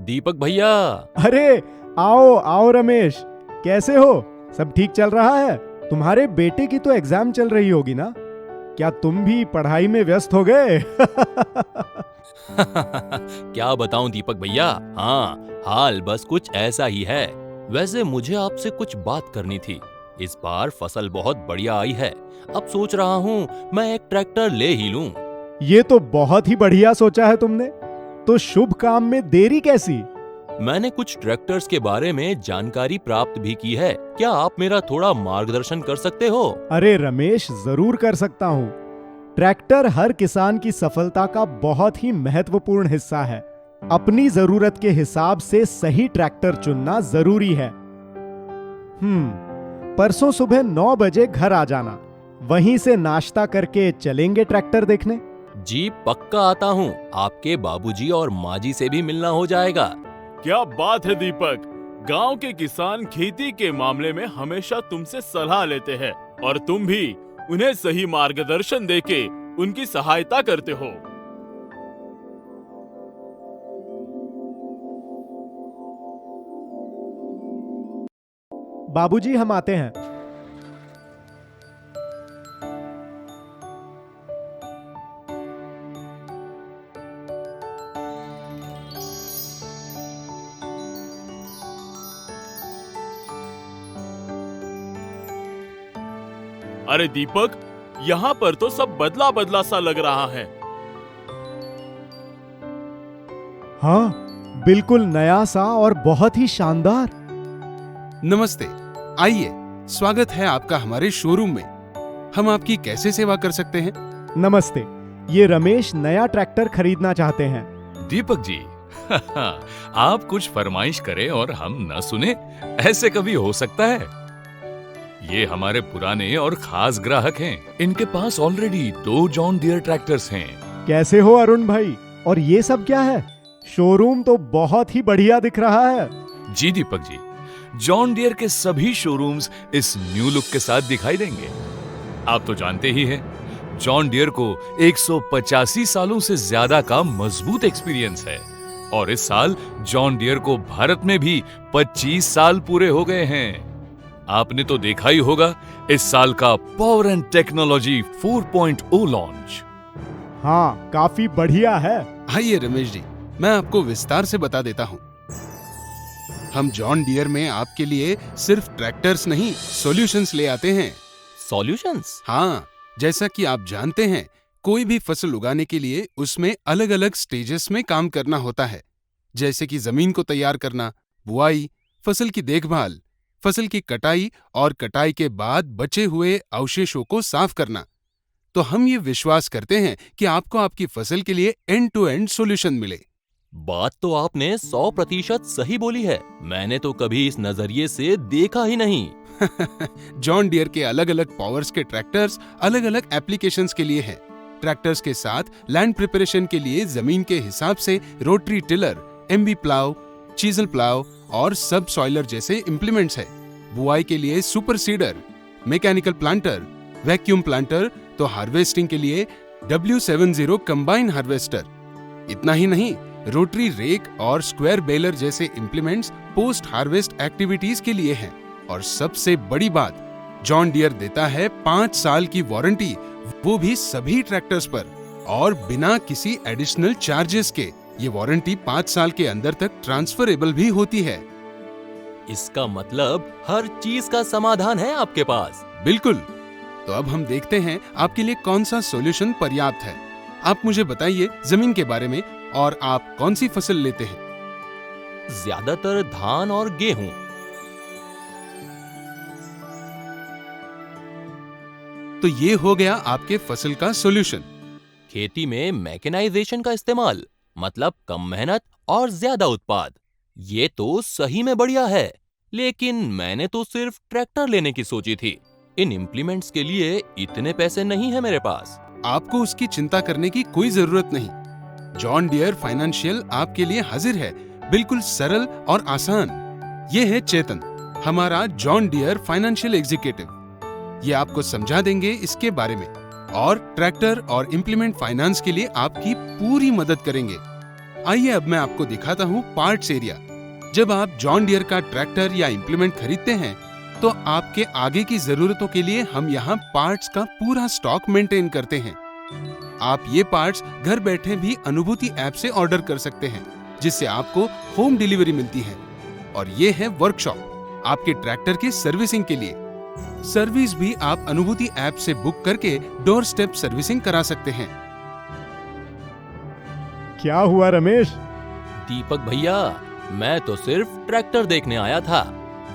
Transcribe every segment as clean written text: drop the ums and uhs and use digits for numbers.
दीपक भैया। अरे आओ आओ रमेश, कैसे हो? सब ठीक चल रहा है? तुम्हारे बेटे की तो एग्जाम चल रही होगी ना? क्या तुम भी पढ़ाई में व्यस्त हो गए? क्या बताऊं दीपक भैया, हाँ हाल बस कुछ ऐसा ही है। वैसे मुझे आपसे कुछ बात करनी थी। इस बार फसल बहुत बढ़िया आई है। अब सोच रहा हूँ मैं एक ट्रैक्टर ले ही लूं। ये तो बहुत ही बढ़िया सोचा है तुमने। तो शुभ काम में देरी कैसी? मैंने कुछ ट्रैक्टर्स के बारे में जानकारी प्राप्त भी की है। क्या आप मेरा थोड़ा मार्गदर्शन कर सकते हो? अरे रमेश, जरूर कर सकता हूँ। ट्रैक्टर हर किसान की सफलता का बहुत ही महत्वपूर्ण हिस्सा है। अपनी जरूरत के हिसाब से सही ट्रैक्टर चुनना जरूरी है। परसों सुबह 9 बजे घर आ जाना। वहीं से नाश्ता करके चलेंगे ट्रैक्टर देखने। जी पक्का आता हूँ। आपके बाबूजी और माँ जी से भी मिलना हो जाएगा। क्या बात है दीपक, गांव के किसान खेती के मामले में हमेशा तुमसे सलाह लेते हैं और तुम भी उन्हें सही मार्गदर्शन देके उनकी सहायता करते हो। बाबूजी, हम आते हैं। अरे दीपक, यहाँ पर तो सब बदला बदला सा लग रहा है। हाँ, बिल्कुल नया सा और बहुत ही शानदार। नमस्ते, आइए, स्वागत है आपका हमारे शोरूम में। हम आपकी कैसे सेवा कर सकते हैं? नमस्ते, ये रमेश नया ट्रैक्टर खरीदना चाहते हैं। दीपक जी, आप कुछ फरमाइश करें और हम न सुने, ऐसे कभी हो सकता है? ये हमारे पुराने और खास ग्राहक हैं। इनके पास ऑलरेडी 2 जॉन डियर ट्रैक्टर्स हैं। कैसे हो अरुण भाई? और ये सब क्या है? शोरूम तो बहुत ही बढ़िया दिख रहा है। जी दीपक जी, जॉन डियर के सभी शोरूम्स इस न्यू लुक के साथ दिखाई देंगे। आप तो जानते ही हैं, जॉन डियर को 185 सालों से ज्यादा का मजबूत एक्सपीरियंस है और इस साल जॉन डियर को भारत में भी 25 साल पूरे हो गए हैं। आपने तो देखा ही होगा इस साल का पावर एंड टेक्नोलॉजी 4.0 लॉन्च। हाँ, काफी बढ़िया है। आइए रमेश जी, मैं आपको विस्तार से बता देता हूँ। हम जॉन डियर में आपके लिए सिर्फ ट्रैक्टर्स नहीं, सॉल्यूशंस ले आते हैं। सॉल्यूशंस? हाँ, जैसा कि आप जानते हैं, कोई भी फसल उगाने के लिए उसमें अलग अलग स्टेजेस में काम करना होता है, जैसे कि जमीन को तैयार करना, बुआई, फसल की देखभाल, फसल की कटाई और कटाई के बाद बचे हुए अवशेषों को साफ करना। तो हम ये विश्वास करते हैं कि आपको आपकी फसल के लिए एंड टू एंड सॉल्यूशन मिले। बात तो आपने 100% सही बोली है। मैंने तो कभी इस नजरिए से देखा ही नहीं। जॉन डियर के अलग अलग पावर्स के ट्रैक्टर्स अलग अलग एप्लीकेशंस के लिए हैं। ट्रैक्टर्स के साथ लैंड प्रिपरेशन के लिए जमीन के हिसाब से rotary tiller, MB plough, chisel plough और सब सॉइलर जैसे इंप्लीमेंट्स है। बुआई के लिए super seeder, mechanical planter, vacuum planter, तो हार्वेस्टिंग के लिए W70 कंबाइन हार्वेस्टर। इतना ही नहीं, रोटरी रेक और स्क्वायर बेलर जैसे इंप्लीमेंट्स पोस्ट हार्वेस्ट एक्टिविटीज के लिए हैं। और सबसे बड़ी बात, जॉन डियर देता है 5 साल की वारंटी, वो भी सभी ट्रैक्टर्स पर, और बिना किसी एडिशनल चार्जेस के। ये वारंटी 5 साल के अंदर तक ट्रांसफरेबल भी होती है। इसका मतलब हर चीज का समाधान है आपके पास। बिल्कुल। तो अब हम देखते हैं आपके लिए कौन सा सॉल्यूशन पर्याप्त है। आप मुझे बताइए जमीन के बारे में, और आप कौन सी फसल लेते हैं? ज्यादातर धान और गेहूं। तो ये हो गया आपके फसल का सॉल्यूशन। खेती में मैकेनाइजेशन का इस्तेमाल, मतलब कम मेहनत और ज्यादा उत्पाद। ये तो सही में बढ़िया है, लेकिन मैंने तो सिर्फ ट्रैक्टर लेने की सोची थी। इन इम्प्लीमेंट्स के लिए इतने पैसे नहीं है मेरे पास। आपको उसकी चिंता करने की कोई जरूरत नहीं। जॉन डियर फाइनेंशियल आपके लिए हाजिर है, बिल्कुल सरल और आसान। ये है चेतन, हमारा जॉन डियर फाइनेंशियल एग्जीक्यूटिव। ये आपको समझा देंगे इसके बारे में और ट्रैक्टर और इम्प्लीमेंट फाइनेंस के लिए आपकी पूरी मदद करेंगे। आइए अब मैं आपको दिखाता हूँ पार्ट्स एरिया। जब आप जॉन डियर का ट्रैक्टर या इम्प्लीमेंट खरीदते हैं तो आपके आगे की जरूरतों के लिए हम यहाँ पार्ट्स का पूरा स्टॉक मेंटेन करते हैं। आप ये पार्ट्स घर बैठे भी अनुभूति ऐप से ऑर्डर कर सकते हैं, जिससे आपको होम डिलीवरी मिलती है। और ये है वर्कशॉप आपके ट्रैक्टर की सर्विसिंग के लिए। सर्विस भी आप अनुभूति ऐप से बुक करके डोर स्टेप सर्विसिंग करा सकते हैं। क्या हुआ रमेश? दीपक भैया, मैं तो सिर्फ ट्रैक्टर देखने आया था।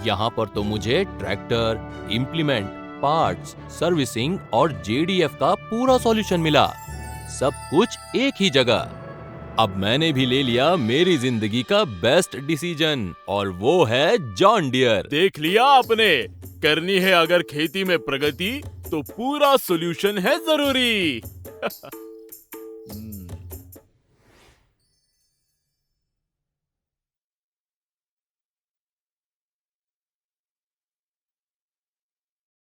यहाँ पर तो मुझे ट्रैक्टर, इम्प्लीमेंट, पार्ट्स, सर्विसिंग और JDF का पूरा सॉल्यूशन मिला। सब कुछ एक ही जगह। अब मैंने भी ले लिया मेरी जिंदगी का बेस्ट डिसीजन, और वो है जॉन डियर। देख लिया आपने, करनी है अगर खेती में प्रगति तो पूरा सॉल्यूशन है जरूरी।